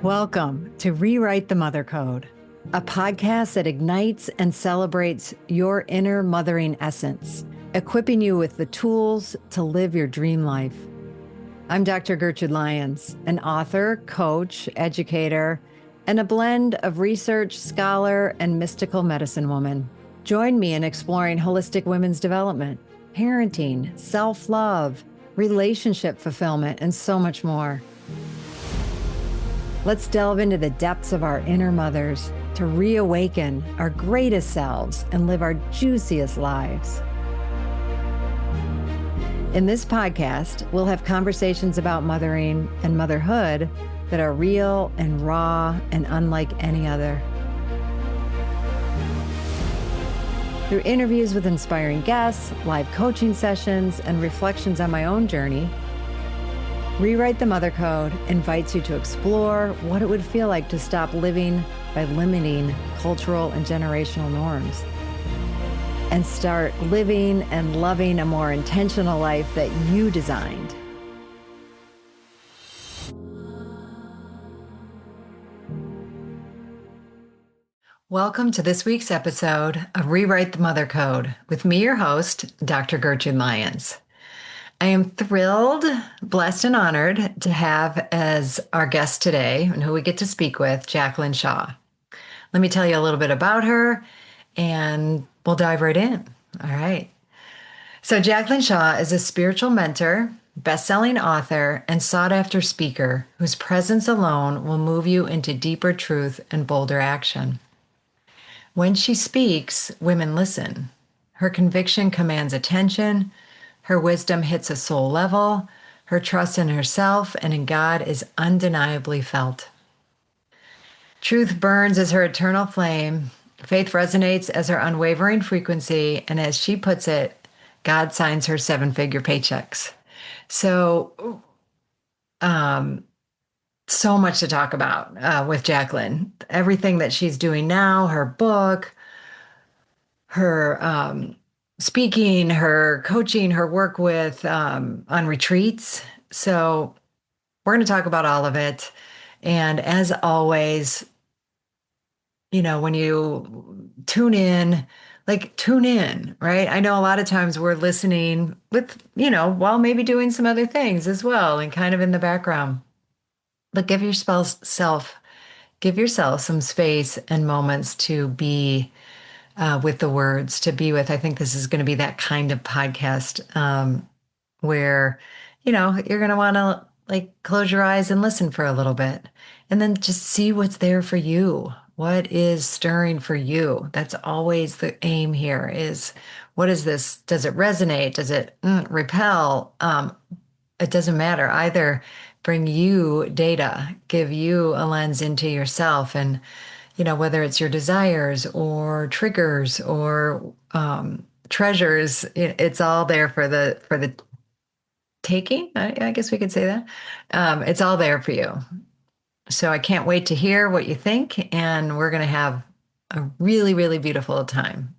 Welcome to Rewrite the Mother Code, a podcast that ignites and celebrates your inner mothering essence, equipping you with the tools to live your dream life. I'm Dr. Gertrude Lyons, an author, coach, educator, and a blend of research, scholar, and mystical medicine woman. Join me in exploring holistic women's development, parenting, self-love, relationship fulfillment, and so much more. Let's delve into the depths of our inner mothers to reawaken our greatest selves and live our juiciest lives. In this podcast, we'll have conversations about mothering and motherhood that are real and raw and unlike any other. Through interviews with inspiring guests, live coaching sessions, and reflections on my own journey, Rewrite the Mother Code invites you to explore what it would feel like to stop living by limiting cultural and generational norms and start living and loving a more intentional life that you designed. Welcome to this week's episode of Rewrite the Mother Code with me, your host, Dr. Gertrude Lyons. I am thrilled, blessed, and honored to have as our guest today, and who we get to speak with, Jaclyn Shaw. Let me tell you a little bit about her, and we'll dive right in. All right. So Jaclyn Shaw is a spiritual mentor, best-selling author, and sought-after speaker whose presence alone will move you into deeper truth and bolder action. When she speaks, women listen. Her conviction commands attention. Her wisdom hits a soul level. Her trust in herself and in God is undeniably felt. Truth burns as her eternal flame. Faith resonates as her unwavering frequency. And as she puts it, God signs her seven-figure paychecks. So much to talk about with Jaclyn. Everything that she's doing now, her book, her speaking, her coaching, her work with on retreats. So we're going to talk about all of it. And as always, when you tune in, right? I know a lot of times we're listening with, while maybe doing some other things as well and kind of in the background. But give yourself some space and moments to be with the words, to be with. I think this is going to be that kind of podcast where, you're going to want to close your eyes and listen for a little bit and then just see what's there for you. What is stirring for you? That's always the aim here is, what is this? Does it resonate? Does it repel? It doesn't matter. Either bring you data, give you a lens into yourself, and whether it's your desires or triggers or treasures, it's all there for the taking. I guess we could say that. It's all there for you. So I can't wait to hear what you think, and we're going to have a really, really beautiful time.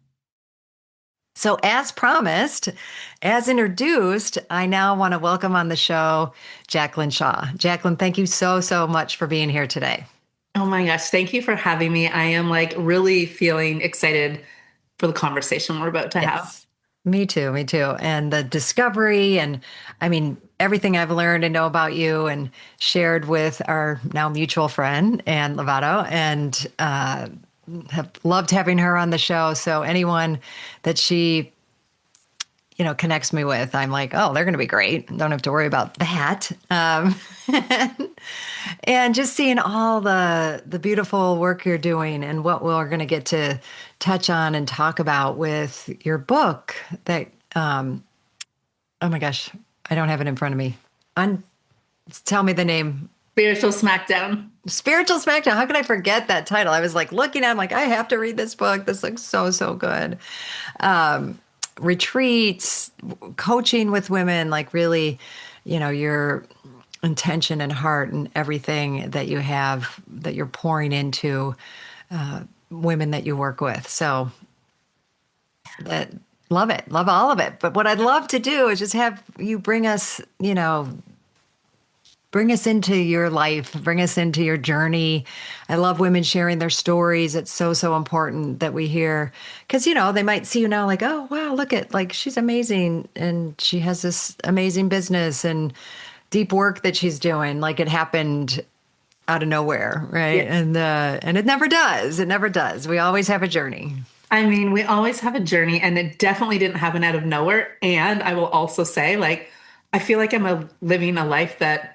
So as promised, as introduced, I now want to welcome on the show Jaclyn Shaw. Jaclyn, thank you so, so much for being here today. Oh my gosh, thank you for having me. I am really feeling excited for the conversation we're about to have. Me too. And the discovery and everything I've learned and know about you and shared with our now mutual friend, Ann Lovato, and have loved having her on the show. So anyone that she, connects me with, I'm like, oh, they're going to be great. Don't have to worry about that. And just seeing all the beautiful work you're doing and what we're going to get to touch on and talk about with your book that, oh my gosh, I don't have it in front of me. Tell me the name. Spiritual SmackDown. Spiritual SmackDown. How could I forget that title? I was looking at it, I have to read this book. This looks so, so good. Retreats, coaching with women, really, your intention and heart and everything that you have, that you're pouring into women that you work with. So love it. Love all of it. But what I'd love to do is just have you bring us, bring us into your life, bring us into your journey. I love women sharing their stories. It's so, so important that we hear because, they might see you now like, oh, wow, look at like she's amazing and she has this amazing business and deep work that she's doing. Like it happened out of nowhere, right? Yeah. And it never does. It never does. We always have a journey. I mean, we always have a journey, and it definitely didn't happen out of nowhere. And I will also say, like, I feel like living a life that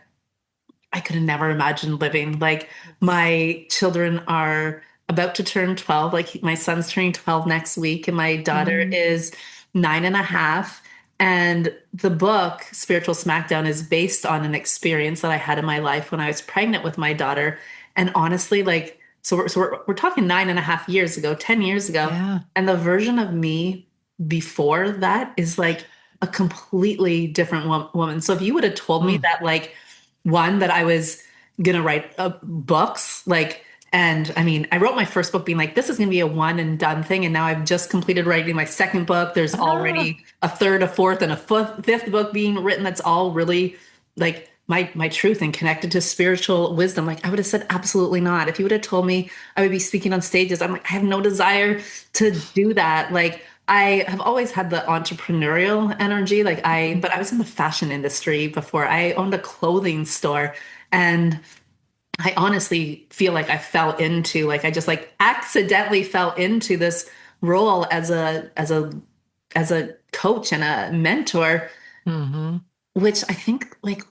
I could have never imagined living. Like, my children are about to turn 12. Like, my son's turning 12 next week, and my daughter Mm, is 9.5. And the book, Spiritual SmackDown, is based on an experience that I had in my life when I was pregnant with my daughter. And honestly, like, we're talking 9.5 years ago, 10 years ago. yeah. And the version of me before that is like a completely different woman. So if you would have told me Mm. that, like, one, that I was gonna write books, like, and I mean, I wrote my first book being like, this is gonna be a one and done thing, and now I've just completed writing my second book. There's Ah. already a third, a fourth, and a fifth book being written. That's all really like my truth and connected to spiritual wisdom. Like, I would have said absolutely not. If you would have told me I would be speaking on stages, I'm like, I have no desire to do that. Like, I have always had the entrepreneurial energy. But I was in the fashion industry before. I owned a clothing store, and I honestly feel like I fell into, like, I just like accidentally fell into this role as a coach and a mentor, Hmm. which I think, like,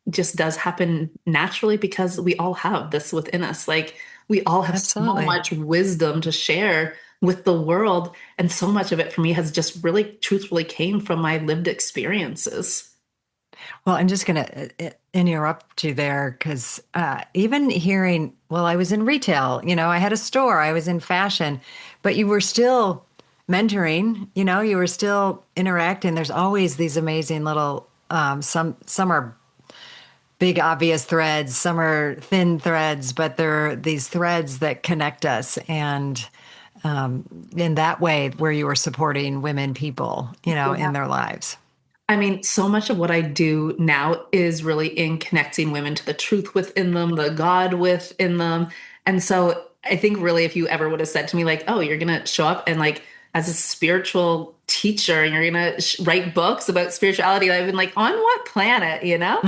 just does happen naturally because we all have this within us. Like, we all have so Absolutely. much wisdom to share with the world. And so much of it for me has just really truthfully came from my lived experiences. Well, I'm just going to interrupt you there because even hearing, well, I was in retail, I had a store, I was in fashion, but you were still mentoring, you were still interacting. There's always these amazing little, some are big obvious threads, some are thin threads, but they're these threads that connect us. And in that way, where you were supporting women, people, Yeah. in their lives. I mean, so much of what I do now is really in connecting women to the truth within them, the God within them. And so I think really, if you ever would have said to me, like, oh, you're going to show up and, like, as a spiritual teacher and you're going to write books about spirituality, I've been like, on what planet, you know?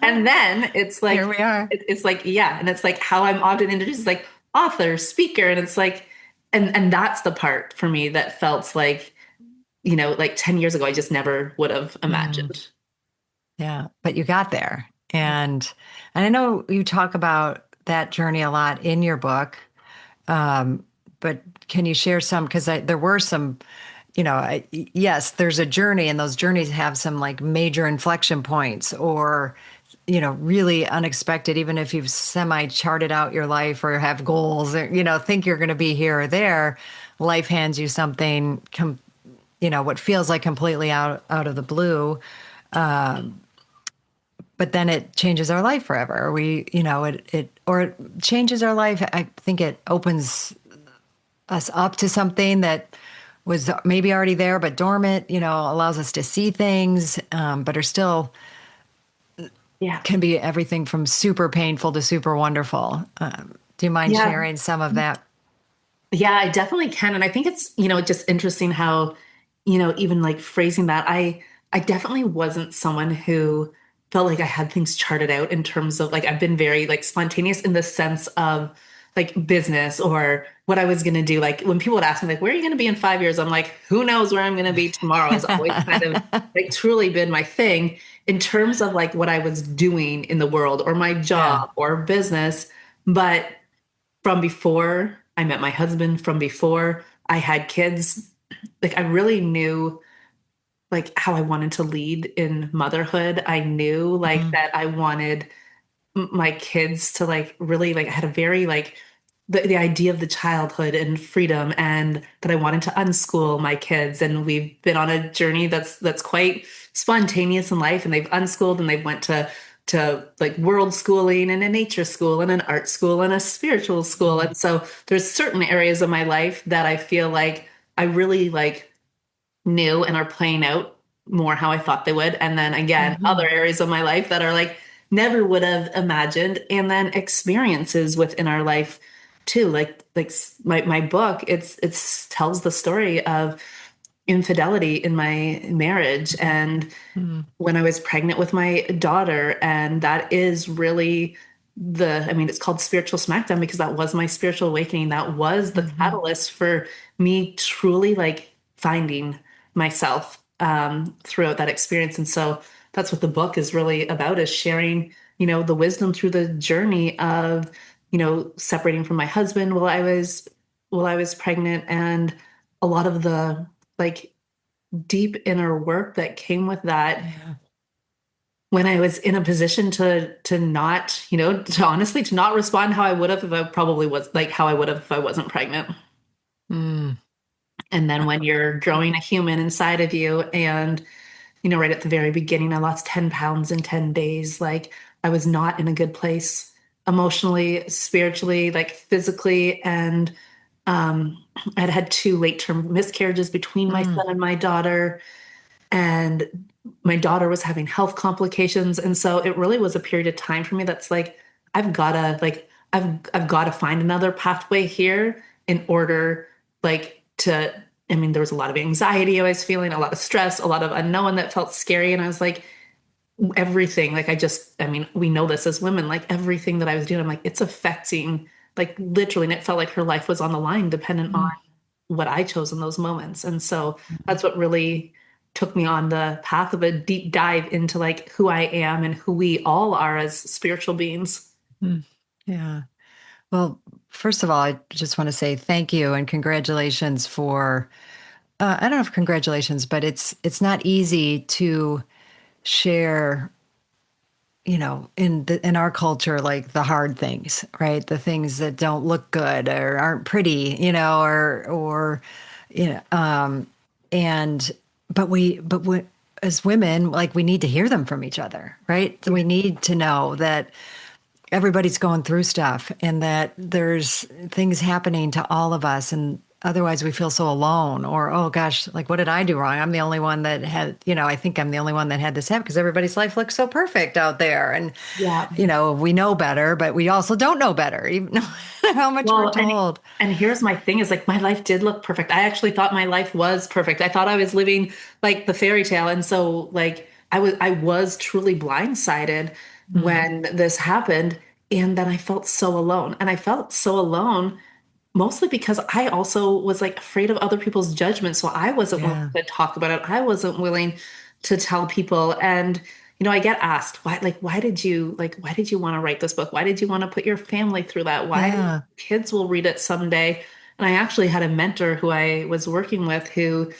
And then it's Here like, we are. it's like, yeah. And it's like how I'm often introduced as like author, speaker. And it's like, and that's the part for me that felt like, like 10 years ago, I just never would have Mm. imagined. Yeah, but you got there. And I know you talk about that journey a lot in your book. Um, but can you share some? Because there were some, yes, there's a journey, and those journeys have some like major inflection points or, really unexpected, even if you've semi charted out your life or have goals or, think you're going to be here or there, life hands you something, what feels like completely out of the blue. But then it changes our life forever. It changes our life. I think it opens us up to something that was maybe already there but dormant, allows us to see things, but are still Yeah. can be everything from super painful to super wonderful. Do you mind Yeah. sharing some of that? Yeah, I definitely can. And I think it's, just interesting how, even like phrasing that, I definitely wasn't someone who felt like I had things charted out in terms of, like, I've been very like spontaneous in the sense of like business or what I was going to do. Like, when people would ask me, like, where are you going to be in 5 years? I'm like, who knows where I'm going to be tomorrow has always kind of like truly been my thing in terms of like what I was doing in the world or my Yeah. job or business. But from before I met my husband, from before I had kids, like, I really knew like how I wanted to lead in motherhood. I knew like Mm-hmm. that I wanted my kids to like really, like, I had a very like the idea of the childhood and freedom, and that I wanted to unschool my kids. And we've been on a journey that's quite spontaneous in life, and they've unschooled and they've went to like world schooling and a nature school and an art school and a spiritual school. And so there's certain areas of my life that I feel like I really like knew and are playing out more how I thought they would. And then again, Mm-hmm. other areas of my life that are like never would have imagined. And then experiences within our life too. My book, it's tells the story of infidelity in my marriage and Mm, when I was pregnant with my daughter. And that is really I mean, it's called Spiritual SmackDown because that was my spiritual awakening. That was the mhm. catalyst for me truly like finding myself throughout that experience. And so that's what the book is really about, is sharing, the wisdom through the journey of, separating from my husband while I was pregnant, and a lot of the like deep inner work that came with that Yeah. when I was in a position to not, to honestly to not respond how I would have if I probably was like how I would have if I wasn't pregnant. Mm. And then when you're growing a human inside of you and, right at the very beginning, I lost 10 pounds in 10 days. Like I was not in a good place emotionally, spiritually, like physically. And I'd had two late-term miscarriages between my Mm. son and my daughter. And my daughter was having health complications, and so it really was a period of time for me that's like I've got to find another pathway here in order to. I mean, there was a lot of anxiety I was feeling, a lot of stress, a lot of unknown that felt scary, and I was like, everything, I mean, we know this as women, like everything that I was doing, I'm like, it's affecting, like literally, and it felt like her life was on the line dependent on Mm. what I chose in those moments. And so that's what really took me on the path of a deep dive into like who I am and who we all are as spiritual beings. Mm. Yeah. Well, first of all, I just want to say thank you and congratulations for, I don't know if congratulations, but it's not easy to share, in our culture, like the hard things, right? The things that don't look good or aren't pretty, or you know, and but we as women, like we need to hear them from each other, right? Yeah. We need to know that everybody's going through stuff and that there's things happening to all of us, and otherwise we feel so alone, or oh gosh, like what did I do wrong? I'm the only one that had, I think I'm the only one that had this happen because everybody's life looks so perfect out there. And Yeah. we know better, but we also don't know better, even how much we're Well, told. and here's my thing is like my life did look perfect. I actually thought my life was perfect. I thought I was living like the fairy tale. And so like I was truly blindsided Mm, when this happened. And then I felt so alone. And I felt so alone mostly because I also was like afraid of other people's judgment. So I wasn't willing yeah. to talk about it. I wasn't willing to tell people. And, I get asked, why did you want to write this book? Why did you want to put your family through that? Why Yeah. kids will read it someday? And I actually had a mentor who I was working with who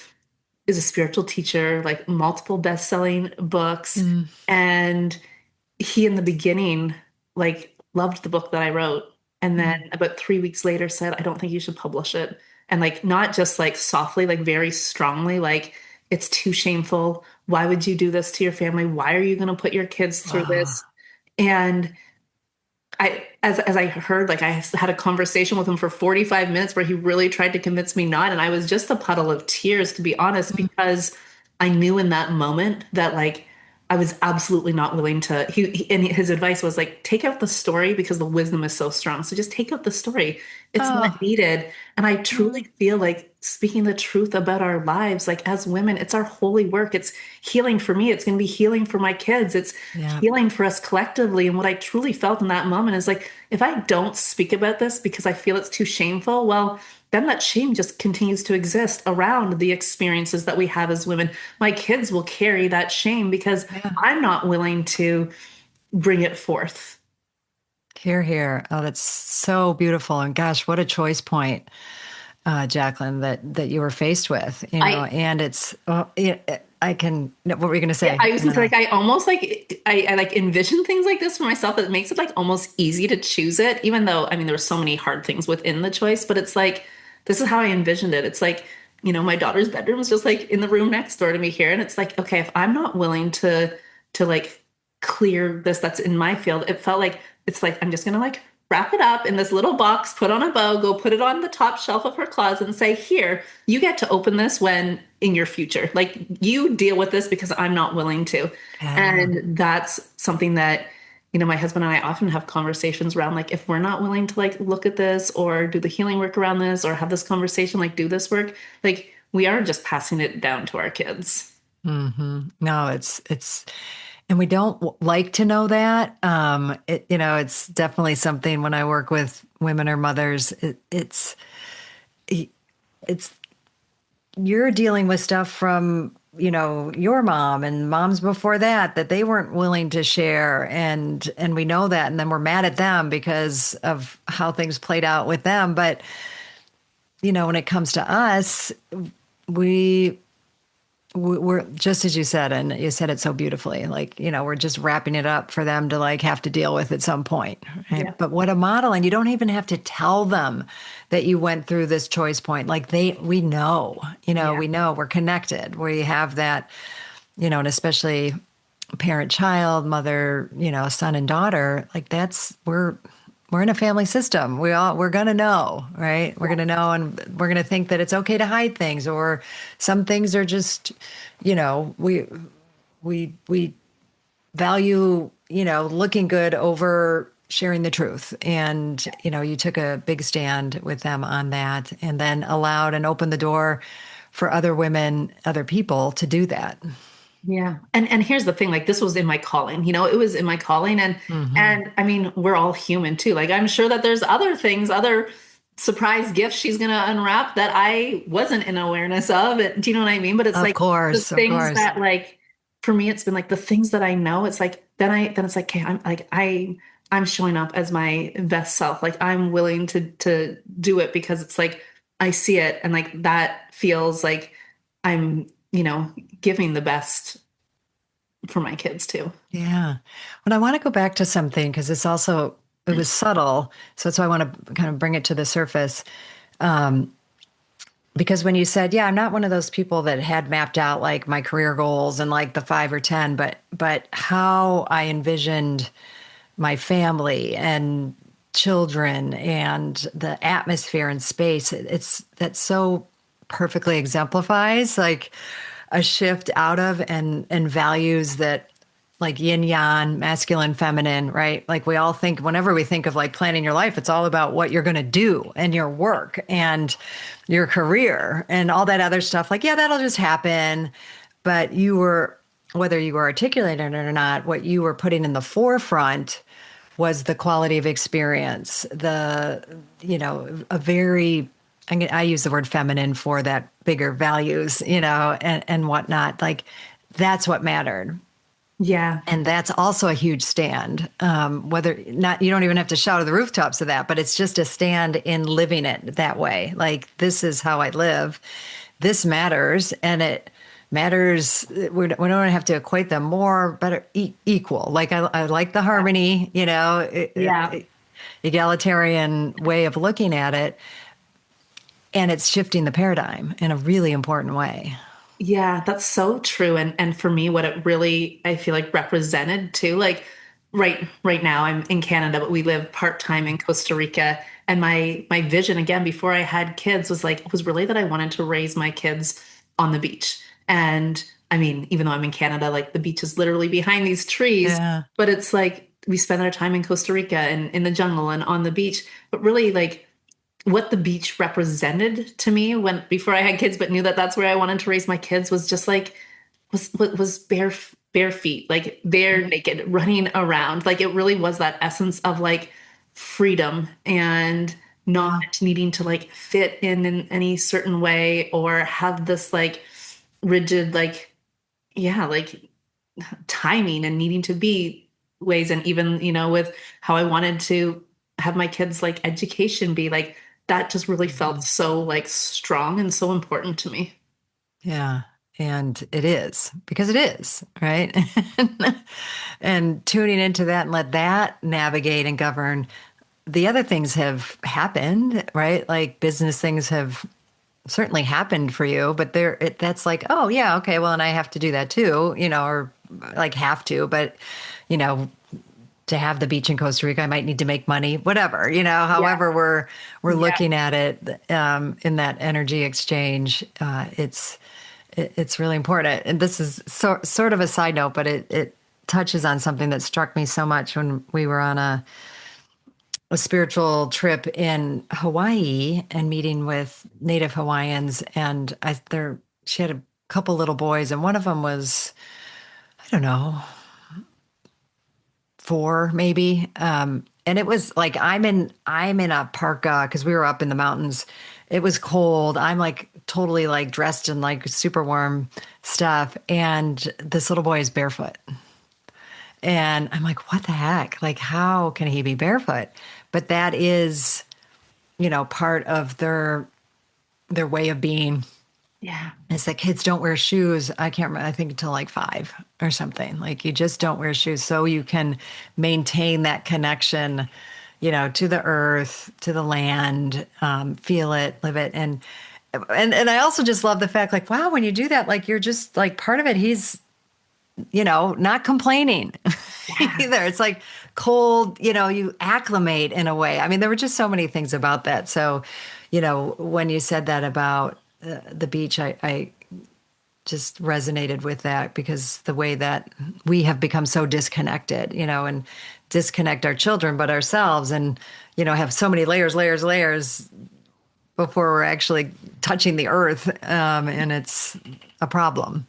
is a spiritual teacher, like multiple best-selling books. Mm. And he in the beginning like loved the book that I wrote, and then Mm. about 3 weeks later said, I don't think you should publish it. And like not just like softly, like very strongly, like it's too shameful. Why would you do this to your family? Why are you going to put your kids through Wow. this? And as I heard, like I had a conversation with him for 45 minutes where he really tried to convince me not. And I was just a puddle of tears, to be honest, Mm. because I knew in that moment that like I was absolutely not willing to. And his advice was like, take out the story because the wisdom is so strong. So just take out the story. It's not Oh. needed. And I truly Mm. feel like speaking the truth about our lives, like as women, it's our holy work. It's healing for me. It's going to be healing for my kids. It's Yeah. healing for us collectively. And what I truly felt in that moment is like, if I don't speak about this because I feel it's too shameful, well, then that shame just continues to exist around the experiences that we have as women. My kids will carry that shame because Yeah. I'm not willing to bring it forth. Here, here. Oh, that's so beautiful. And gosh, what a choice point, Jaclyn, that you were faced with, I and it's, I can, no, what were you going to Yeah, say? I was And just then like I almost like I like envision things like this for myself that makes it like almost easy to choose it, even though I mean there were so many hard things within the choice, but it's like this is how I envisioned it. It's like, my daughter's bedroom is just like in the room next door to me here. And it's like, okay, if I'm not willing to like clear this that's in my field, it felt like it's like I'm just gonna like wrap it up in this little box, put on a bow, go put it on the top shelf of her closet and say, here, you get to open this when in your future. Like you deal with this because I'm not willing to. yeah. And that's something that my husband and I often have conversations around like if we're not willing to like look at this or do the healing work around this or have this conversation, like do this work, like we are just passing it down to our kids. No, and we don't like to know that. It's definitely something when I work with women or mothers, it's you're dealing with stuff from, your mom and moms before that they weren't willing to share. And we know that. And then we're mad at them because of how things played out with them. But, when it comes to us, we, we're just as you said, and you said it so beautifully, like, we're just wrapping it up for them to like have to deal with at some point. Right? Yeah. But what a model. And you don't even have to tell them that you went through this choice point. Like we know, Yeah. we know we're connected. We have that, and especially parent child, mother, son and daughter, like we're in a family system. We're going to know, right? We're going to know, and we're going to think that it's okay to hide things, or some things are just, we value, looking good over sharing the truth. And, you took a big stand with them on that, and then allowed and opened the door for other women, other people to do that. Yeah. And here's the thing, like this was in my calling, it was in my calling Hmm. and I mean, we're all human too. Like I'm sure that there's other things, other surprise gifts she's going to unwrap that I wasn't in awareness of. Do you know what I mean? But it's Of like the course, of things course. that like for me it's been like the things that I know, it's like then it's like okay, I'm showing up as my best self. Like I'm willing to do it because it's like I see it and like that feels like I'm, giving the best for my kids too. Yeah. But I want to go back to something because it was subtle. So that's why I want to kind of bring it to the surface. Um, because when you said, yeah, I'm not one of those people that had mapped out like my career goals and like the 5 or 10, but how I envisioned my family and children and the atmosphere and space, that so perfectly exemplifies like a shift out of and values that like yin yang, masculine, feminine, right? Like we all think, whenever we think of like planning your life, it's all about what you're going to do and your work and your career and all that other stuff. Like, yeah, that'll just happen. But whether you were articulating it or not, what you were putting in the forefront was the quality of experience, a very, I use the word feminine for that, bigger values, and whatnot. Like that's what mattered. Yeah. And that's also a huge stand. Whether not, you don't even have to shout at the rooftops of that, but it's just a stand in living it that way. Like, this is how I live. This matters. And it matters. We don't have to equate them more, better, equal. Like, I like the harmony, Yeah. egalitarian way of looking at it. And it's shifting the paradigm in a really important way. Yeah, that's so true. And for me, what it really I feel like represented too, like right now I'm in Canada, but we live part-time in Costa Rica. And my vision again before I had kids was really that I wanted to raise my kids on the beach. And I mean, even though I'm in Canada, like the beach is literally behind these trees, Yeah. but it's like we spend our time in Costa Rica and in the jungle and on the beach. But really like what the beach represented to me when before I had kids, but knew that that's where I wanted to raise my kids was just like was bare feet, like bare naked, running around. Like it really was that essence of like freedom and not Yeah. needing to like fit in any certain way or have this like rigid like yeah like timing and needing to be ways and even with how I wanted to have my kids like education be like that just really felt Mhm. so like strong and so important to me. Yeah. And it is, because it is, right? And tuning into that and let that navigate and govern. The other things have happened, right? Like business things have certainly happened for you, but that's like, oh yeah, okay, well, and I have to do that too, or like have to, but you know, to have the beach in Costa Rica, I might need to make money, whatever, Yeah. however we're Yeah. looking at it, in that energy exchange. It's really important. And this is sort of a side note, but it touches on something that struck me so much when we were on a spiritual trip in Hawaii and meeting with Native Hawaiians. And she had a couple little boys, and one of them was, I don't know, 4 maybe. And it was like I'm in a parka because we were up in the mountains. It was cold. I'm like totally like dressed in like super warm stuff, and this little boy is barefoot. And I'm like, what the heck? Like, how can he be barefoot? But that is, part of their way of being. Yeah. It's that kids don't wear shoes. I can't remember, I think until like 5 or something. Like you just don't wear shoes so you can maintain that connection, to the earth, to the land, feel it, live it. And I also just love the fact, like, wow, when you do that, like you're just like part of it. He's, not complaining Yeah. either. It's like cold, you acclimate in a way. I mean, there were just so many things about that. So, when you said that about the beach, I just resonated with that because the way that we have become so disconnected, and disconnect our children, but ourselves, and, have so many layers before we're actually touching the earth. And it's a problem.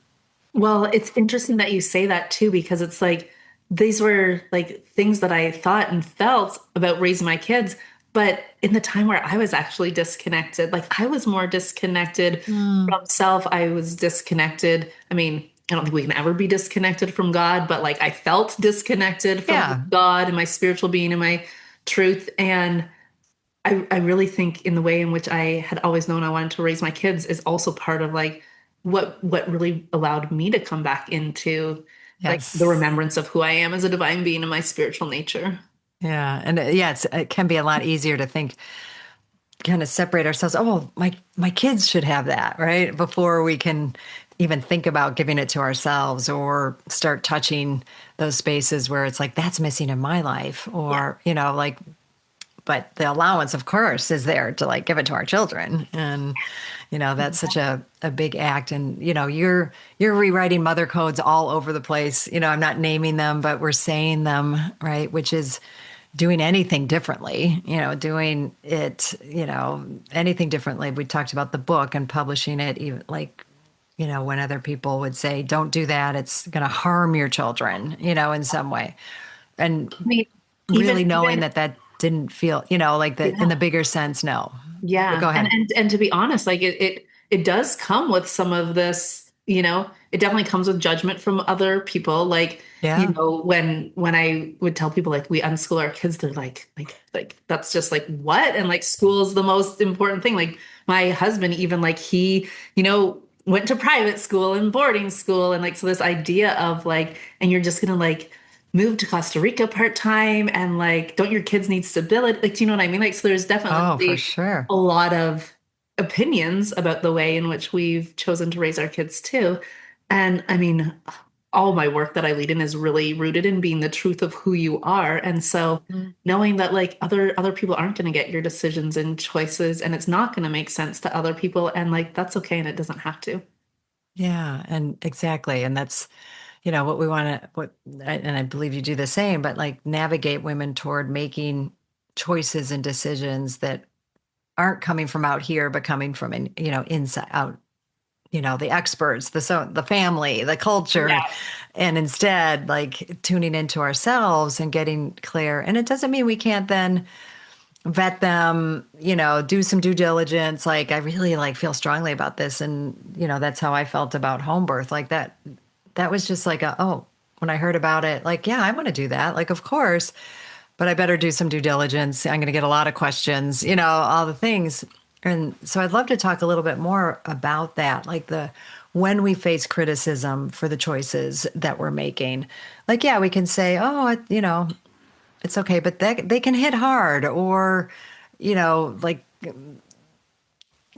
Well, it's interesting that you say that too, because it's like these were like things that I thought and felt about raising my kids. But in the time where I was actually disconnected, like I was more disconnected Mm. from self, I was disconnected. I mean, I don't think we can ever be disconnected from God, but like I felt disconnected from Yeah. God and my spiritual being and my truth. And I really think in the way in which I had always known I wanted to raise my kids is also part of like what really allowed me to come back into like the Yes. remembrance of who I am as a divine being and my spiritual nature. Yeah. And yeah, it can be a lot easier to think, kind of separate ourselves. Oh, well, my kids should have that, right? Before we can even think about giving it to ourselves or start touching those spaces where it's like, that's missing in my life. Yeah. Or, like, but the allowance, of course, is there to like give it to our children. And, that's such a big act. And, you're rewriting mother codes all over the place. I'm not naming them, but we're saying them, right? Which is doing anything differently, doing it, anything differently. We talked about the book and publishing it, even like, when other people would say, don't do that, it's going to harm your children, in some way. And I mean, really knowing even that didn't feel, like that in yeah. the bigger sense, no. But Yeah. go And ahead. and to be honest, like it does come with some of this, it definitely comes with judgment from other people. Like, Yeah. when I would tell people like we unschool our kids, they're like that's just like what? And like school is the most important thing. Like my husband, even like he, went to private school and boarding school. And like so this idea of like, and you're just gonna like move to Costa Rica part-time and like don't your kids need stability? Like, do you know what I mean? Like, so there's Oh, for definitely sure. a lot of opinions about the way in which we've chosen to raise our kids too. And I mean, all my work that I lead in is really rooted in being the truth of who you are. And so Mm. knowing that like other people aren't going to get your decisions and choices and it's not going to make sense to other people and like that's okay and it doesn't have to. Yeah. And exactly. And that's, what we want to, and I believe you do the same, but like navigate women toward making choices and decisions that aren't coming from out here, but coming from inside out, the experts, the family, the culture, Yeah. and instead like tuning into ourselves and getting clear. And it doesn't mean we can't then vet them, do some due diligence. Like I really like feel strongly about this. And, that's how I felt about home birth. Like that was just like when I heard about it, like, yeah, I want to do that. Like, of course, but I better do some due diligence. I'm going to get a lot of questions, all the things. And so I'd love to talk a little bit more about that, like when we face criticism for the choices that we're making. Like, yeah, we can say, oh, it's okay, but they can hit hard or, like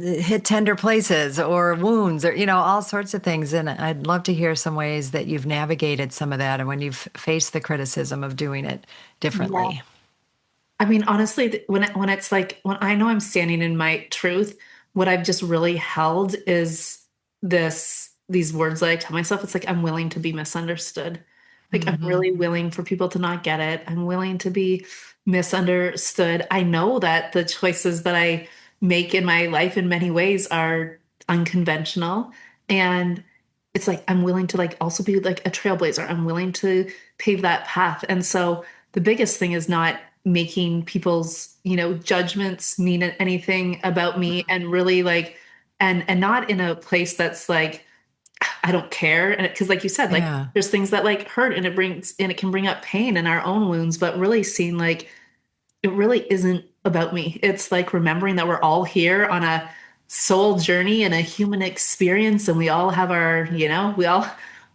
hit tender places or wounds or, all sorts of things. And I'd love to hear some ways that you've navigated some of that and when you've faced the criticism of doing it Yeah. differently. I mean, honestly, when it's like when I know I'm standing in my truth, what I've just really held is these words that I tell myself. It's like I'm willing to be misunderstood. Like, I'm Hmm. really willing for people to not get it. I'm willing to be misunderstood. I know that the choices that I make in my life in many ways are unconventional. And it's like I'm willing to like also be like a trailblazer. I'm willing to pave that path. And so the biggest thing is not making people's, judgments mean anything about me, and really like and not in a place that's like I don't care. And because like you said, like Yeah. there's things that like hurt, and it can bring up pain in our own wounds, but really seeing like it really isn't about me. It's like remembering that we're all here on a soul journey and a human experience, and we all have our, we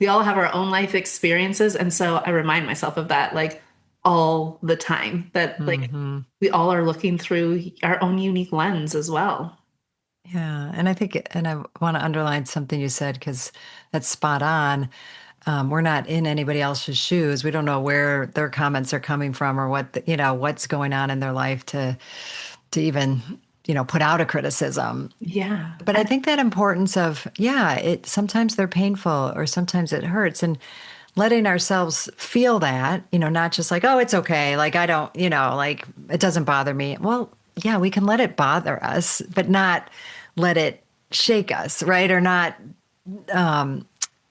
all have our own life experiences. And so I remind myself of that like all the time, that like Hmm. we all are looking through our own unique lens as well. Yeah. And I think, and I want to underline something you said because that's spot on. We're not in anybody else's shoes. We don't know where their comments are coming from or what, what's going on in their life to even, put out a criticism. Yeah. But I think that importance of, yeah, it sometimes they're painful or sometimes it hurts, and letting ourselves feel that, not just like, oh, it's okay. Like, I don't, like it doesn't bother me. Well, yeah, we can let it bother us, but not let it shake us, right? Or not,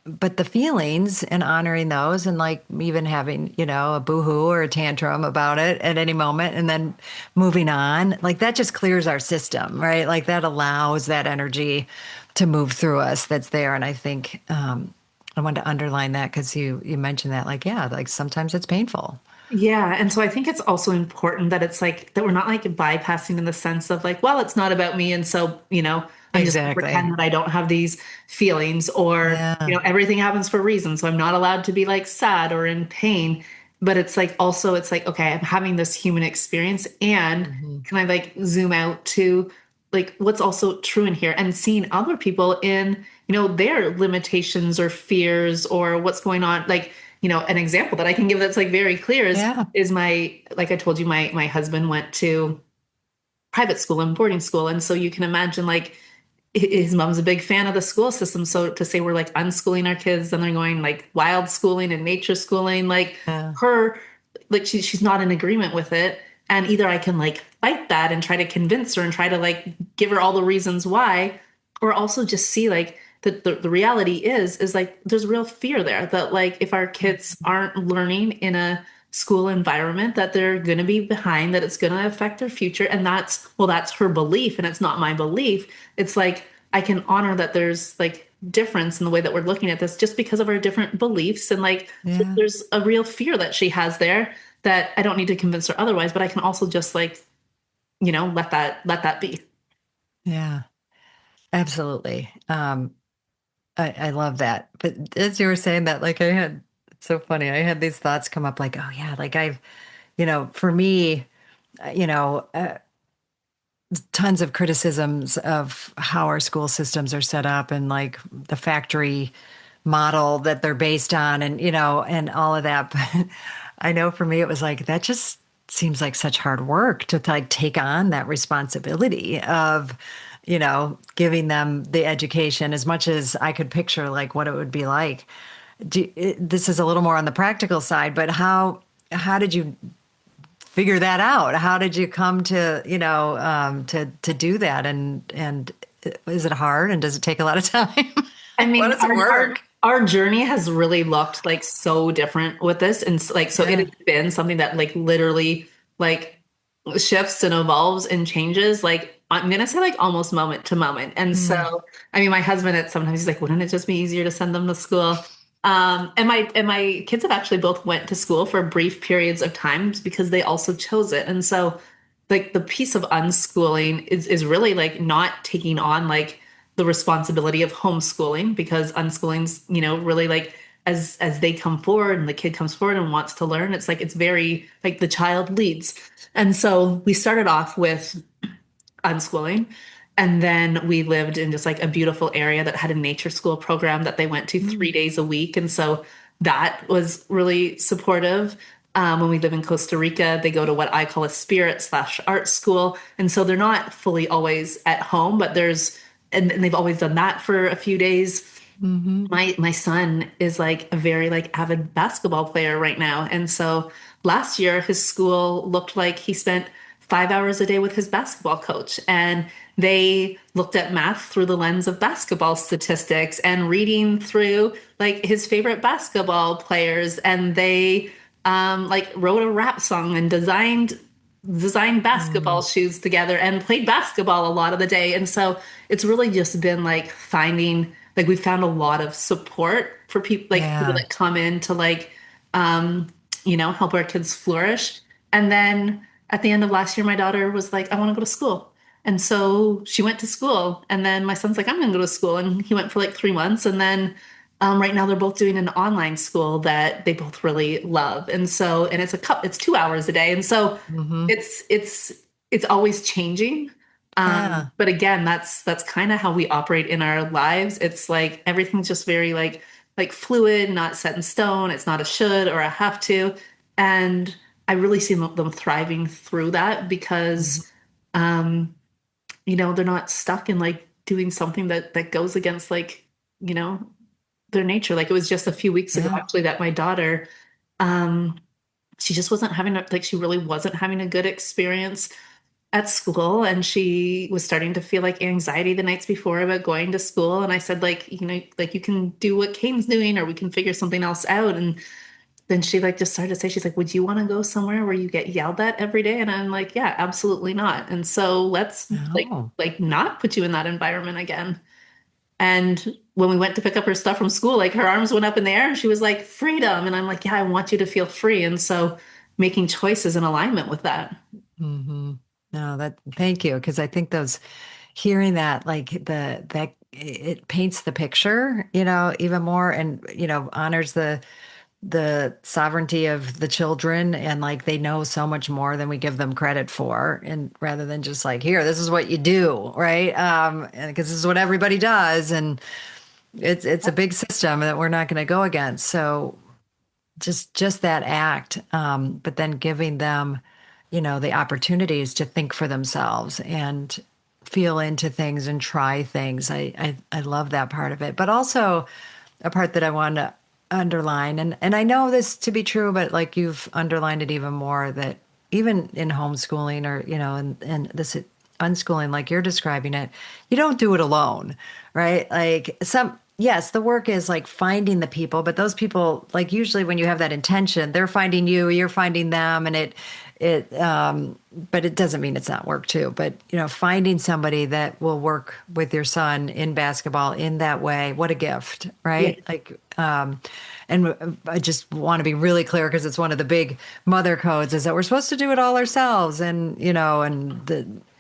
but the feelings and honoring those and like even having, a boohoo or a tantrum about it at any moment and then moving on, like that just clears our system, right? Like that allows that energy to move through us that's there. And I think I wanted to underline that because you mentioned that, like, yeah, like sometimes it's painful. Yeah. And so I think it's also important that it's like that we're not like bypassing in the sense of like, well, it's not about me. And so, I'm just gonna Exactly. pretend that I don't have these feelings, or, Yeah. everything happens for a reason. So I'm not allowed to be like sad or in pain. But it's like also, it's like, okay, I'm having this human experience, and Hmm. can I like zoom out to like what's also true in here, and seeing other people in, their limitations or fears or what's going on. Like, an example that I can give that's like very clear Yeah. is my, like I told you, my husband went to private school and boarding school. And so you can imagine like his mom's a big fan of the school system. So to say we're like unschooling our kids and they're going like wild schooling and nature schooling, like Yeah. her, like she's not in agreement with it. And either I can like fight that and try to convince her and try to like give her all the reasons why, or also just see like the reality is like there's real fear there that like if our kids aren't learning in a school environment, that they're going to be behind, that it's going to affect their future. And that's, well, that's her belief, and it's not my belief. It's like I can honor that there's like difference in the way that we're looking at this just because of our different beliefs, and like Yeah. there's a real fear that she has there that I don't need to convince her otherwise, but I can also just like, let that be. Yeah. Absolutely. I love that. But as you were saying that, like it's so funny. I had these thoughts come up like, oh yeah, like for me, you know, uh, tons of criticisms of how our school systems are set up and like the factory model that they're based on and, and all of that. But I know for me, it was like, that just seems like such hard work to like take on that responsibility of, giving them the education as much as I could picture like what it would be like. This is a little more on the practical side, but how did you figure that out? How did you come to, to do that? And is it hard? And does it take a lot of time? I What mean, does it our work? our journey has really looked like so different with this, and like so it Yeah. has been something that like literally like shifts and evolves and changes. Like I'm gonna say like almost moment to moment. And Mm, so, I mean, my husband, at sometimes he's like, wouldn't it just be easier to send them to school? And my kids have actually both went to school for brief periods of times because they also chose it. And so, like the piece of unschooling is really like not taking on like the responsibility of homeschooling, because unschooling's, really like as they come forward and the kid comes forward and wants to learn, it's like it's very like the child leads. And so we started off with unschooling. And then we lived in just like a beautiful area that had a nature school program that they went to mm, 3 days a week. And so that was really supportive. When we live in Costa Rica, they go to what I call a spirit/art school. And so they're not fully always at home, but and they've always done that for a few days. Mm-hmm. My son is like a very like avid basketball player right now. And so last year his school looked like he spent 5 hours a day with his basketball coach. And they looked at math through the lens of basketball statistics and reading through like his favorite basketball players. And they like wrote a rap song and designed basketball Mm. shoes together and played basketball a lot of the day. And so it's really just been like finding like we found a lot of support for people Yeah. that come in to like um help our kids flourish. And then at the end of last year my daughter was like, I want to go to school. And so she went to school. And then my son's like, I'm gonna go to school. And he went for like 3 months. And then right now they're both doing an online school that they both really love. And so, and it's 2 hours a day. And so Mm-hmm. it's always changing. Yeah. But again, that's kind of how we operate in our lives. It's like everything's just very like fluid, not set in stone. It's not a should or a have to. And I really see them thriving through that Mm-hmm. because they're not stuck in like doing something that goes against like, you know, their nature. Like it was just a few weeks ago Yeah. actually that my daughter um she just wasn't having like she really wasn't having a good experience at school, and she was starting to feel like anxiety the nights before about going to school. And I said, like, like you can do what Kane's doing or we can figure something else out. And then she like just started to say, she's like, would you want to go somewhere where you get yelled at every day? And I'm like, yeah, absolutely not. And so let's Oh. like not put you in that environment again. And when we went to pick up her stuff from school, like her arms went up in the air and she was like, freedom. And I'm like, yeah, I want you to feel free. And so making choices in alignment with that. Mm-hmm. No, thank you. Because I think hearing that, like that it paints the picture, even more and, honors the sovereignty of the children, and like they know so much more than we give them credit for, and rather than just like, here, this is what you do, right? And because this is what everybody does, and it's a big system that we're not going to go against. So just that act, but then giving them, the opportunities to think for themselves and feel into things and try things. I love that part of it, but also a part that I want to underline, and I know this to be true, but like you've underlined it even more, that even in homeschooling, or and this unschooling, like you're describing it, you don't do it alone, right? Like yes, the work is like finding the people, but those people, like usually when you have that intention, they're finding you, you're finding them, and but it doesn't mean it's not work too. But finding somebody that will work with your son in basketball in that way, what a gift, Yeah. right? Like, and I just want to be really clear, because it's one of the big mother codes, is that we're supposed to do it all ourselves, and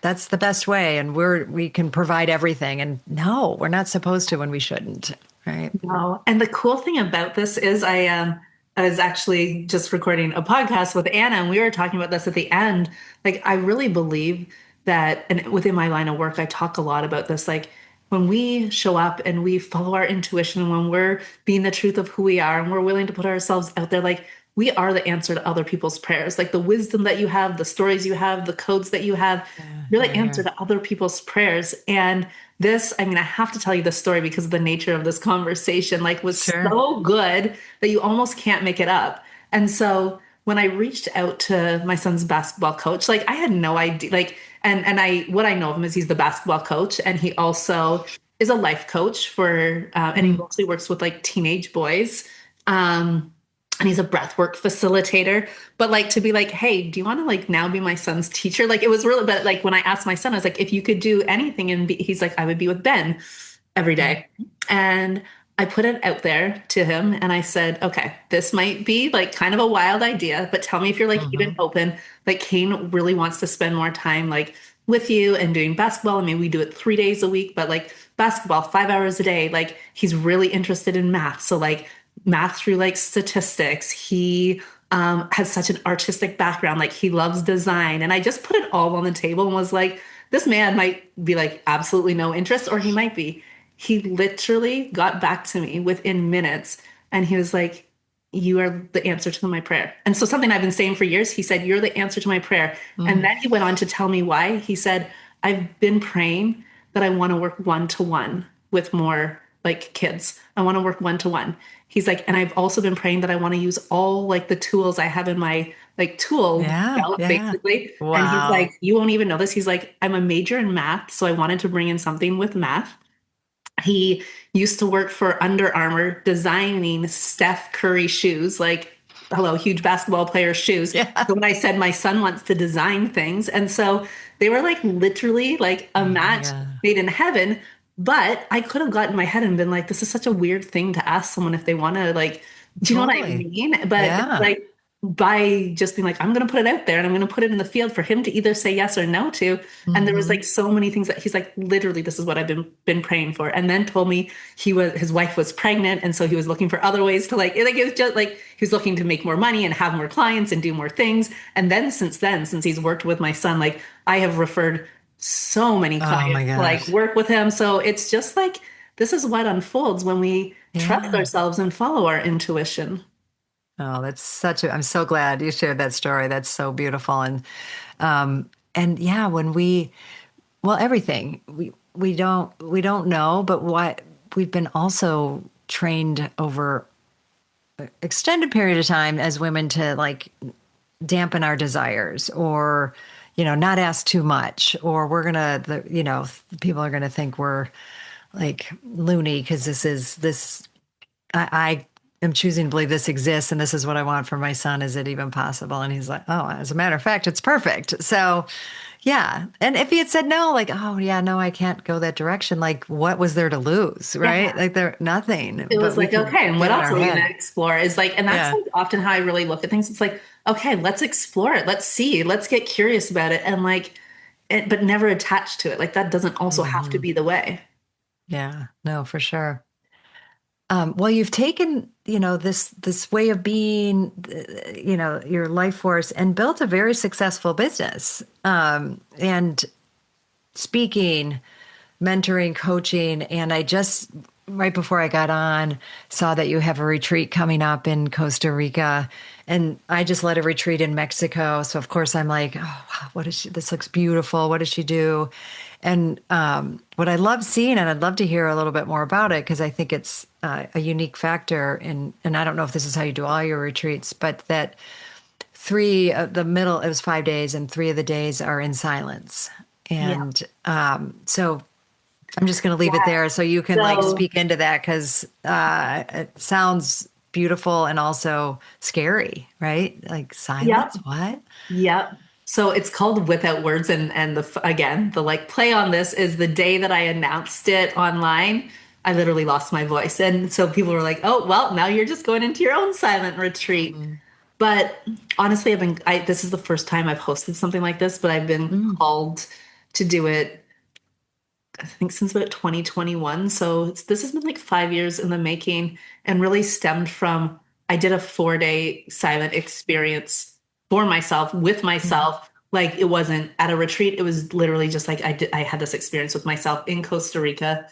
that's the best way, and we can provide everything, and no, we're not supposed to, and we shouldn't, right? No. And the cool thing about this is I was actually just recording a podcast with Anna and we were talking about this at the end. Like I really believe that, and within my line of work, I talk a lot about this. Like when we show up and we follow our intuition, when we're being the truth of who we are and we're willing to put ourselves out there, like we are the answer to other people's prayers. Like the wisdom that you have, the stories you have, the codes that you have, Yeah, really yeah, answer yeah. to other people's prayers. And this, I mean, I have to tell you this story because of the nature of this conversation, like was Sure. so good that you almost can't make it up. And so when I reached out to my son's basketball coach, like I had no idea, like, and I, what I know of him is he's the basketball coach and he also is a life coach and he Mm. mostly works with like teenage boys. Um, and he's a breathwork facilitator. But like to be like, hey, do you want to like now be my son's teacher? Like it was really, but like when I asked my son, I was like, if you could do anything, and he's like, I would be with Ben every Mm. day. And I put it out there to him and I said, okay, this might be like kind of a wild idea, but tell me if you're like even Mhm. open. Like Kane really wants to spend more time like with you and doing basketball. And maybe we do it 3 days a week, but like basketball 5 hours a day. Like he's really interested in math. So like math through like statistics. He has such an artistic background. Like he loves design. And I just put it all on the table and was like, this man might be like absolutely no interest, or he might be. He literally got back to me within minutes and he was like, you are the answer to my prayer. And so something I've been saying for years, he said, you're the answer to my prayer. And Mm. then he went on to tell me why. He said, I've been praying that I want to work one to one with more like kids. I want to work one to one. He's like, and I've also been praying that I want to use all like the tools I have in my like tool Yeah. belt, Yeah. basically. And he's like, Wow. you won't even know this. He's like, I'm a major in math, so I wanted to bring in something with math. He used to work for Under Armour designing Steph Curry shoes, like, hello, huge basketball player shoes. Yeah. So when I said my son wants to design things, and so they were like literally like a Oh my match God. made in heaven. But I could have gotten in my head and been like, this is such a weird thing to ask someone if they want to, like, do you know what I Totally. mean? But it's Yeah. like, by just being like, I'm going to put it out there and I'm going to put it in the field for him to either say yes or no to. And there was Hmm. like so many things that he's like, literally, this is what I've been praying for. And then told me his wife was pregnant, and so he was looking for other ways to like it was just like he was looking to make more money and have more clients and do more things. And then, since he's worked with my son, like I have referred so many Oh my clients to like gosh. work with him. So it's just like this is what unfolds when we trust Yeah. ourselves and follow our intuition. Oh, I'm so glad you shared that story. That's so beautiful. And yeah, well, everything we don't know, but what we've been also trained over extended period of time as women to like dampen our desires or, not ask too much, or people are going to think we're like loony because I am choosing to believe this exists and this is what I want for my son. Is it even possible? And he's like, oh, as a matter of fact, it's perfect. So, yeah. And if he had said no, like, oh, yeah, no, I can't go that direction, like, what was there to lose? Right. Yeah. Like, nothing, It but was we like, can okay, and what get in else our are we going to head. explore? Is like, and that's Yeah. like often how I really look at things. It's like, okay, let's explore it. Let's see. Let's get curious about it. And like, but never attach to it. Like that doesn't also have to Hmm. be the way. Yeah. No, for sure. Well, you've taken, this way of being, your life force and built a very successful business. And speaking, mentoring, coaching, and I just right before I got on saw that you have a retreat coming up in Costa Rica, and I just led a retreat in Mexico. So of course I'm like, oh, wow, what is she? This looks beautiful. What does she do? And what I love seeing, and I'd love to hear a little bit more about it because I think it's a unique factor. And I don't know if this is how you do all your retreats, but that three of the middle, it was 5 days, and three of the days are in silence. Yeah. And so I'm just going to leave it Yeah. there so you can like So, speak into that because it sounds beautiful and also scary, right? Like yep. silence, what? Yep. So it's called Without Words. And again, the like play on this is the day that I announced it online, I literally lost my voice. And so people were like, oh, well, now you're just going into your own silent retreat. Mm. But honestly, this is the first time I've hosted something like this, but I've been Mm. called to do it, I think since about 2021. So this has been like 5 years in the making and really stemmed from, I did a 4 day silent experience for myself, with Mm. myself. Like it wasn't at a retreat. It was literally just like I had this experience with myself in Costa Rica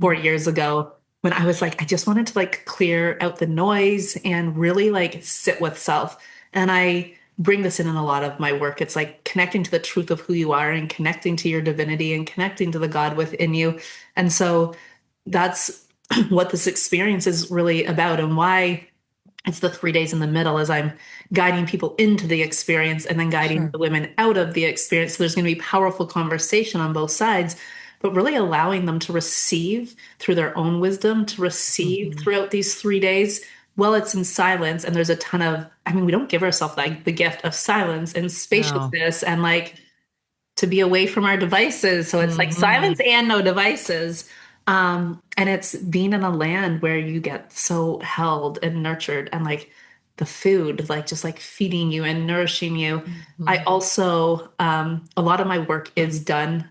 4 years ago when I was like, I just wanted to like clear out the noise and really like sit with self. And I bring this in a lot of my work. It's like connecting to the truth of who you are and connecting to your divinity and connecting to the God within you. And so that's what this experience is really about and why it's the 3 days in the middle as I'm guiding people into the experience and then guiding Sure. the women out of the experience. So there's going to be powerful conversation on both sides, but really allowing them to receive through their own wisdom, to receive Hmm. throughout these 3 days. Well, it's in silence, and there's a ton of, I mean, we don't give ourselves like the gift of silence and No. spaciousness and like to be away from our devices. So it's like Hmm. silence and no devices. And it's being in a land where you get so held and nurtured and like the food, like just like feeding you and nourishing you. I Hmm. also, a lot of my work is done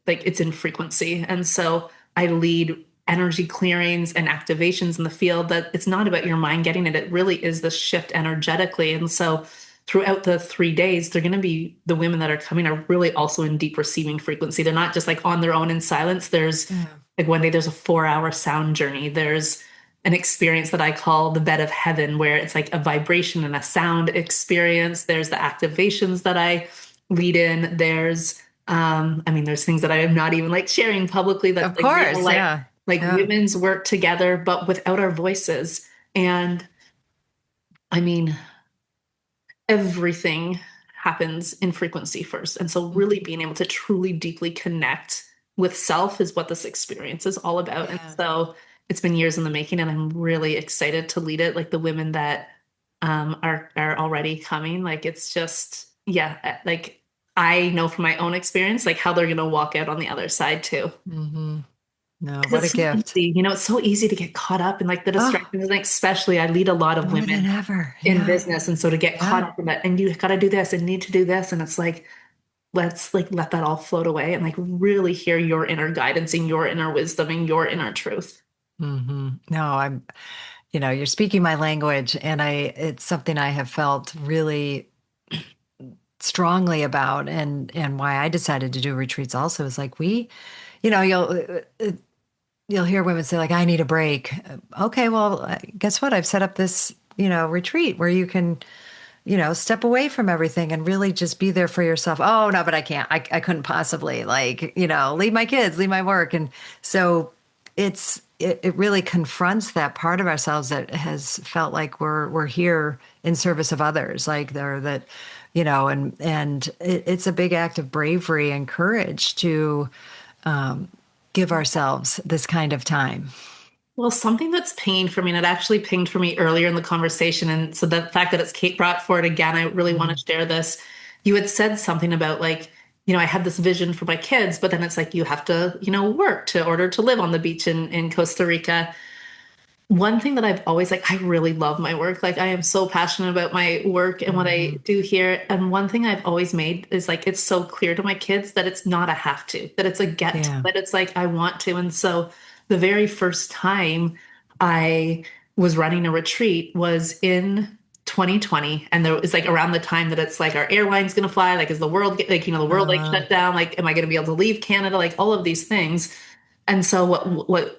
like it's in frequency. And so I lead energy clearings and activations in the field that it's not about your mind getting it. It really is this shift energetically. And so throughout the 3 days, they're going to be the women that are coming are really also in deep receiving frequency. They're not just like on their own in silence. There's Yeah. like one day there's a 4 hour sound journey. There's an experience that I call the bed of heaven, where it's like a vibration and a sound experience. There's the activations that I lead in. There's I mean, there's things that I am not even like sharing publicly that Of like real course. life Yeah. like Yeah. women's work together, but without our voices. And I mean, everything happens in frequency first. And so, really being able to truly deeply connect with self is what this experience is all about. And Yeah. so, it's been years in the making, and I'm really excited to lead it. Like the women that are already coming, like it's just yeah, like I know from my own experience, like how they're gonna walk out on the other side too. Hmm. No, Because what a it's so gift. easy, it's so easy to get caught up in like the Oh, distractions. Like, especially, I lead a lot of more than women ever. in Yeah. business. And so to get caught Yeah. up in that, and you got to do this and need to do this. And it's like, let's like let that all float away and like really hear your inner guidance and your inner wisdom and your inner truth. No, you're speaking my language, and it's something I have felt really strongly about, and why I decided to do retreats also is like you know, you'll hear women say like, I need a break. Okay, well, guess what? I've set up this, retreat where you can, step away from everything and really just be there for yourself. Oh, no, but I can't. I couldn't possibly like, leave my kids, leave my work. And so it really confronts that part of ourselves that has felt like we're here in service of others, like there that, and it's a big act of bravery and courage to give ourselves this kind of time. Well, something that's pinged for me, and it actually pinged for me earlier in the conversation. And so the fact that it's Kate brought forward again, I really want Mhm. to share this. You had said something about like, I had this vision for my kids, but then it's like you have to, work to order to live on the beach in Costa Rica. One thing that I've always like, I really love my work. Like, I am so passionate about my work and what I Mhm. do here. And one thing I've always made is like, it's so clear to my kids that it's not a have to, that it's a get to, Yeah. that it's like, I want to. And so the very first time I was running a retreat was in 2020. And there was like around the time that it's like, our airline's going to fly? Like, is the world, like, the world like Uh, shut down? Like, am I going to be able to leave Canada? Like, all of these things. And so what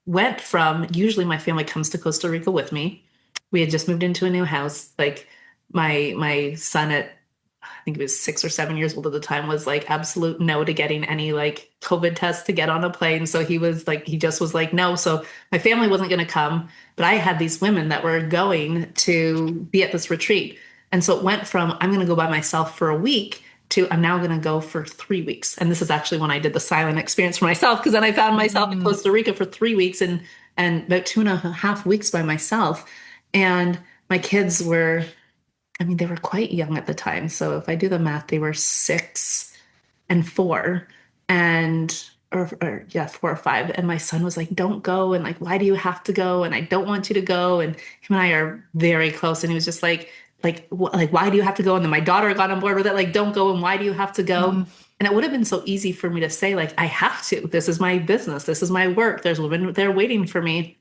went from usually my family comes to Costa Rica with me. We had just moved into a new house. Like my son at I think he was 6 or 7 years old at the time was like absolute no to getting any like COVID test to get on a plane. So he was like he just was like no. So my family wasn't going to come, but I had these women that were going to be at this retreat. And so it went from I'm going to go by myself for a week to I'm now going to go for 3 weeks. And this is actually when I did the silent experience for myself because then I found myself in mm, Costa Rica for 3 weeks and about 2.5 weeks by myself. And my kids were, I mean, they were quite young at the time. So if I do the math, they were 6 and 4 and or yeah, 4 or 5. And my son was like, don't go. And like, why do you have to go? And I don't want you to go. And him and I are very close. And he was just like, why do you have to go? And then my daughter got on board with it. Like, don't go. And why do you have to go? mm, And it would have been so easy for me to say, like, I have to. This is my business. This is my work. There's women there waiting for me.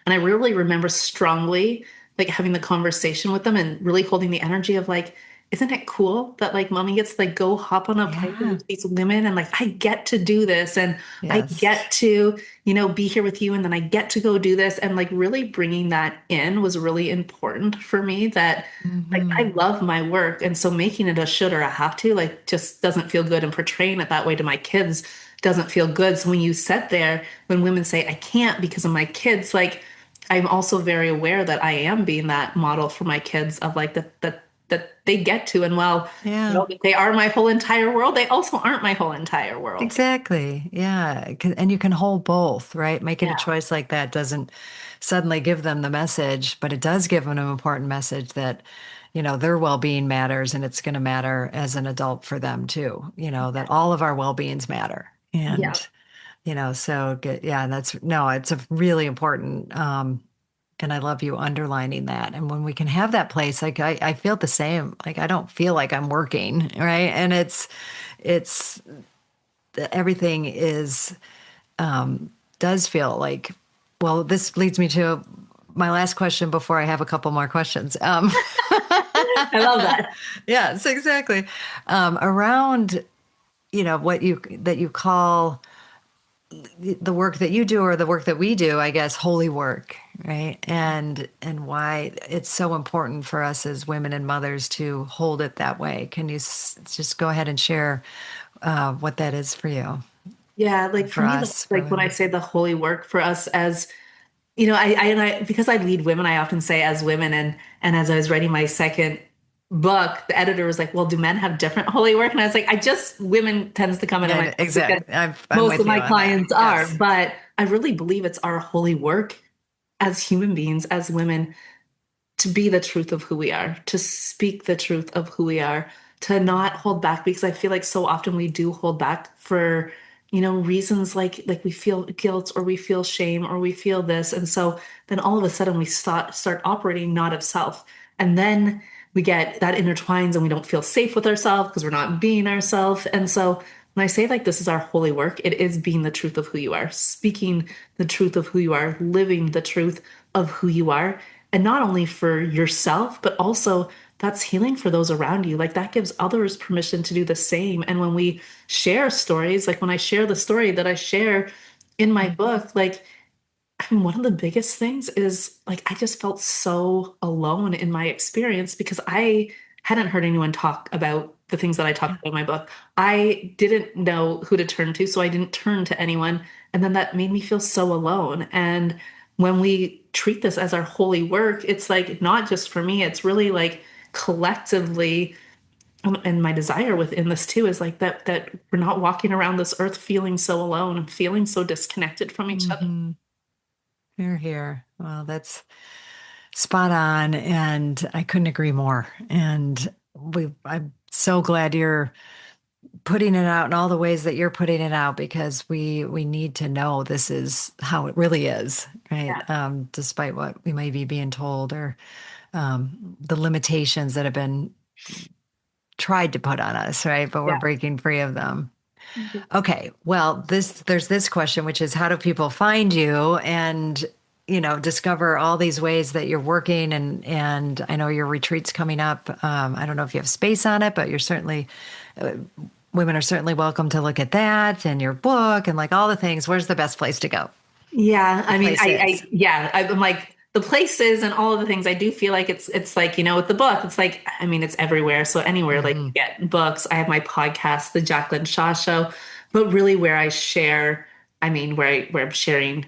And I really remember strongly like having the conversation with them and really holding the energy of like, isn't it cool that like mommy gets to like go hop on a plane yeah. with these women and like I get to do this and I Yes. get to, be here with you and then I get to go do this and like really bringing that in was really important for me that like I Hmm. love my work and so making it a should or a have to like just doesn't feel good and portraying it that way to my kids doesn't feel good. So when you sit there, when women say I can't because of my kids, like I'm also very aware that I am being that model for my kids of like that they get to and well, Yeah. they are my whole entire world. They also aren't my whole entire world. Exactly. Yeah. And you can hold both, right? Making a Yeah. choice like that doesn't suddenly give them the message, but it does give them an important message that, their well-being matters and it's going to matter as an adult for them too, that all of our well-beings matter. Yeah. And, so good. Yeah, that's no, it's a really important. And I love you underlining that. And when we can have that place, like I feel the same. Like I don't feel like I'm working, right? And it's everything is does feel like. Well, this leads me to my last question before I have a couple more questions. I love that. Yes, exactly. Around what you call the work that you do or the work that we do, I guess, holy work, right? And why it's so important for us as women and mothers to hold it that way. Can you just go ahead and share what that is for you? Yeah, like for for me, us, for like when I women. say the holy work for us as, you know, I because I lead women, I often say as women, and as I was writing my second book, the editor was like, "Well, do men have different holy work?" And I was like, "I just women tends to come into my Yeah, book because exactly. I'm most of with you my on that. clients are, Yes. but I really believe it's our holy work as human beings, as women, to be the truth of who we are, to speak the truth of who we are, to not hold back because I feel like so often we do hold back for, you know, reasons like we feel guilt or we feel shame or we feel this. And so then all of a sudden we start operating not of self. And then we get that intertwines and we don't feel safe with ourselves because we're not being ourselves. And so when I say like this is our holy work, it is being the truth of who you are, speaking the truth of who you are, living the truth of who you are. And not only for yourself, but also that's healing for those around you. Like that gives others permission to do the same. And when we share stories, like when I share the story that I share in my book, like I mean, one of the biggest things is like I just felt so alone in my experience because I hadn't heard anyone talk about the things that I talked Yeah. about in my book. I didn't know who to turn to, so I didn't turn to anyone. And then that made me feel so alone. And when we treat this as our holy work, it's like not just for me, it's really like collectively. And my desire within this too is like that we're not walking around this earth feeling so alone and feeling so disconnected from each other. Mm-hmm. Here, here. Well, that's spot on. And I couldn't agree more. And I'm so glad you're putting it out in all the ways that you're putting it out because we need to know this is how it really is, right? Despite what we may be being told or the limitations that have been tried to put on us, right? But we're Yeah. breaking free of them. Yeah. Okay. Well, there's this question, which is how do people find you and discover all these ways that you're working and I know your retreat's coming up. I don't know if you have space on it, but you're certainly uh, women are certainly welcome to look at that and your book and like all the things. Where's the best place to go? Yeah, The I mean, places. yeah, I'm like the places and all of the things. I do feel like it's like, you know, with the book, it's like, I mean, it's everywhere. So anywhere like you Hmm. get books, I have my podcast, the Jaclyn Shaw Show, but really where I share, I mean, where I'm sharing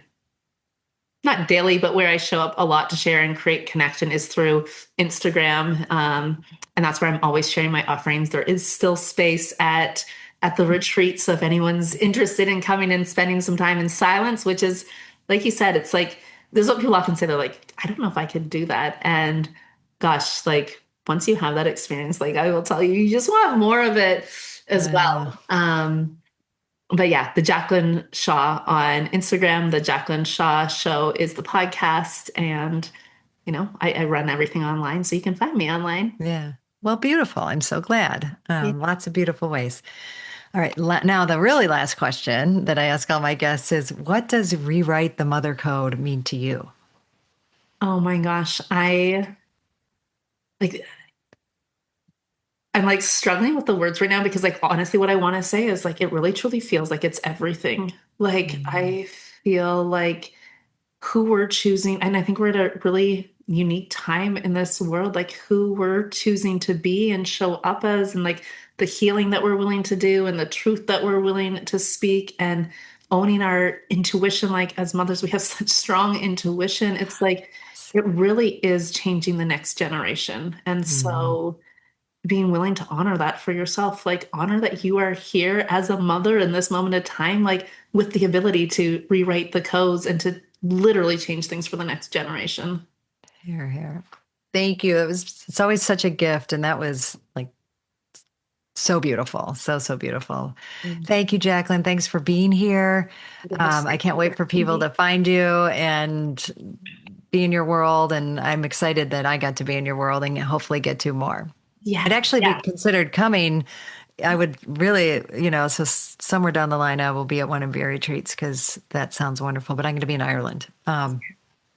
not daily, but where I show up a lot to share and create connection is through Instagram. And that's where I'm always sharing my offerings. There is still space at the retreat. So if anyone's interested in coming and spending some time in silence, which is like you said, it's like this is what people often say. They're like, I don't know if I could do that. And gosh, like once you have that experience, like I will tell you, you just want more of it as Uh, well. But yeah, the Jaclyn Shaw on Instagram, the Jaclyn Shaw Show is the podcast, and you know, I run everything online, so you can find me online. yeah. Well, beautiful. I'm so glad. Yeah. Lots of beautiful ways. All right. Now, the really last question that I ask all my guests is what does rewrite the mother code mean to you? Oh my gosh, like I'm like struggling with the words right now because like honestly, what I want to say is like it really truly feels like it's everything. Like Mhm. I feel like who we're choosing, and I think we're at a really unique time in this world, like who we're choosing to be and show up as, and like the healing that we're willing to do, and the truth that we're willing to speak, and owning our intuition. Like as mothers, we have such strong intuition. It's like Yes. it really is changing the next generation. And Mhm. so being willing to honor that for yourself, like honor that you are here as a mother in this moment of time, like with the ability to rewrite the codes and to literally change things for the next generation. Here, here. Thank you. It's always such a gift. And that was like so beautiful. So, so beautiful. Mm. Thank you, Jaclyn. Thanks for being here. Yes. I can't wait for people to find you and be in your world. And I'm excited that I got to be in your world and hopefully get to more. I'd Yeah. actually be Yeah. considered coming. I would really, so somewhere down the line, I will be at one of your retreats because that sounds wonderful. But I'm going to be in Ireland,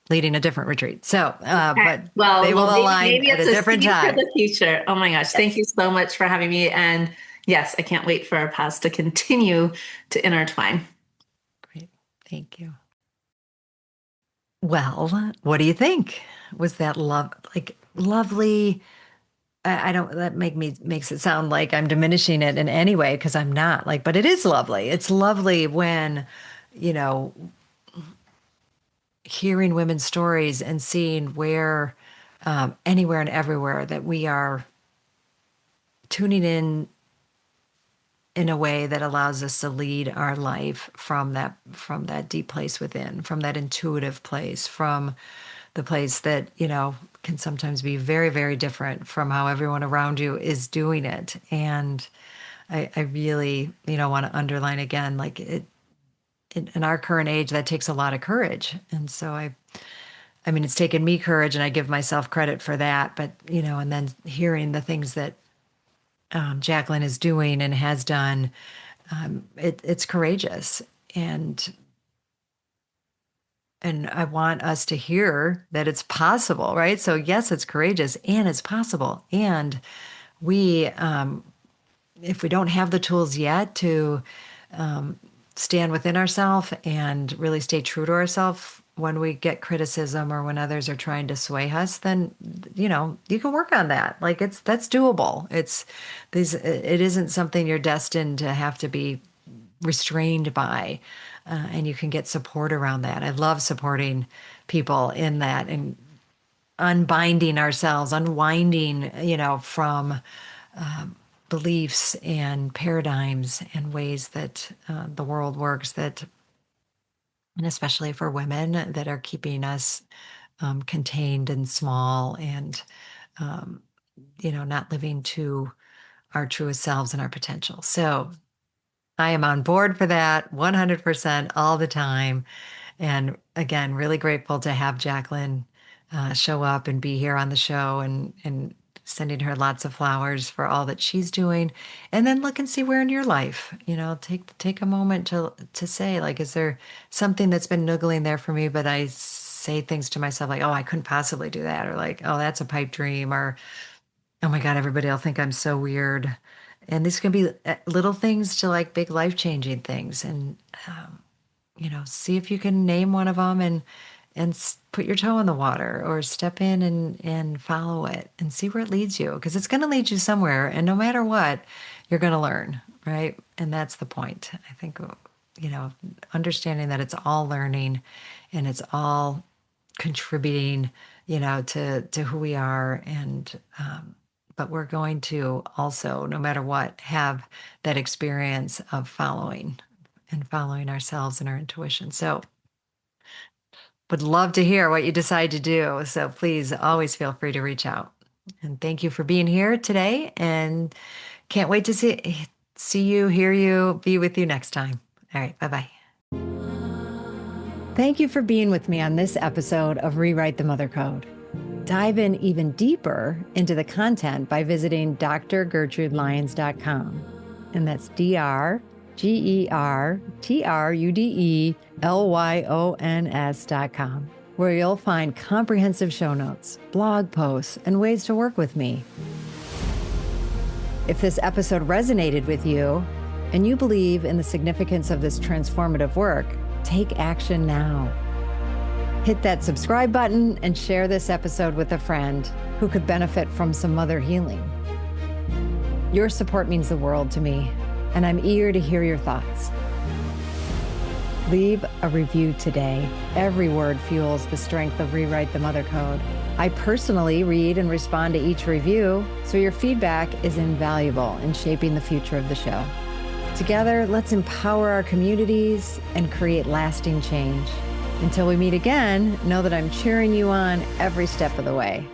leading a different retreat. So, Okay. but they Well, will align maybe at it's a a different seed for time. the future. Oh my gosh. Thank Yes. you so much for having me. And yes, I can't wait for our paths to continue to intertwine. Great. Thank you. Well, what do you think? Was that lovely? I don't, that makes it sound like I'm diminishing it in any way, because I'm not, like, but it is lovely. It's lovely when, you know, hearing women's stories and seeing where, anywhere and everywhere that we are tuning in a way that allows us to lead our life from that deep place within, from that intuitive place, from the place that, can sometimes be very, very different from how everyone around you is doing it. And I really, want to underline again, like in our current age, that takes a lot of courage. And so I mean, it's taken me courage, and I give myself credit for that. But, and then hearing the things that Jaclyn is doing and has done, it's courageous. And I want us to hear that it's possible, right? So yes, it's courageous and it's possible. And we, if we don't have the tools yet to stand within ourselves and really stay true to ourselves when we get criticism or when others are trying to sway us, then you can work on that. Like that's doable. It isn't something you're destined to have to be restrained by, and you can get support around that. I love supporting people in that and unbinding ourselves, unwinding, from beliefs and paradigms and ways that the world works, that, and especially for women, that are keeping us contained and small, and um, not living to our truest selves and our potential. So I am on board for that 100% all the time. And again, really grateful to have Jaclyn show up and be here on the show, and sending her lots of flowers for all that she's doing. And then look and see where in your life, take a moment to say, like, is there something that's been niggling there for me, but I say things to myself like, oh, I couldn't possibly do that, or like, oh, that's a pipe dream, or oh my God, everybody will think I'm so weird. And these can be little things to like big life changing things. And, see if you can name one of them, and put your toe in the water, or step in and follow it and see where it leads you. Because it's going to lead you somewhere. And no matter what, you're going to learn, right? And that's the point. I think, understanding that it's all learning and it's all contributing, to who we are. And, but we're going to also, no matter what, have that experience of following ourselves and our intuition. So would love to hear what you decide to do. So please always feel free to reach out. And thank you for being here today. And can't wait to see you, hear you, be with you next time. All right. Bye-bye. Thank you for being with me on this episode of Rewrite the Mother Code. Dive in even deeper into the content by visiting drgertrudelyons.com. And that's drgertrudelyons.com, where you'll find comprehensive show notes, blog posts, and ways to work with me. If this episode resonated with you and you believe in the significance of this transformative work, take action now. Hit that subscribe button and share this episode with a friend who could benefit from some mother healing. Your support means the world to me, and I'm eager to hear your thoughts. Leave a review today. Every word fuels the strength of Rewrite the Mother Code. I personally read and respond to each review, so your feedback is invaluable in shaping the future of the show. Together, let's empower our communities and create lasting change. Until we meet again, know that I'm cheering you on every step of the way.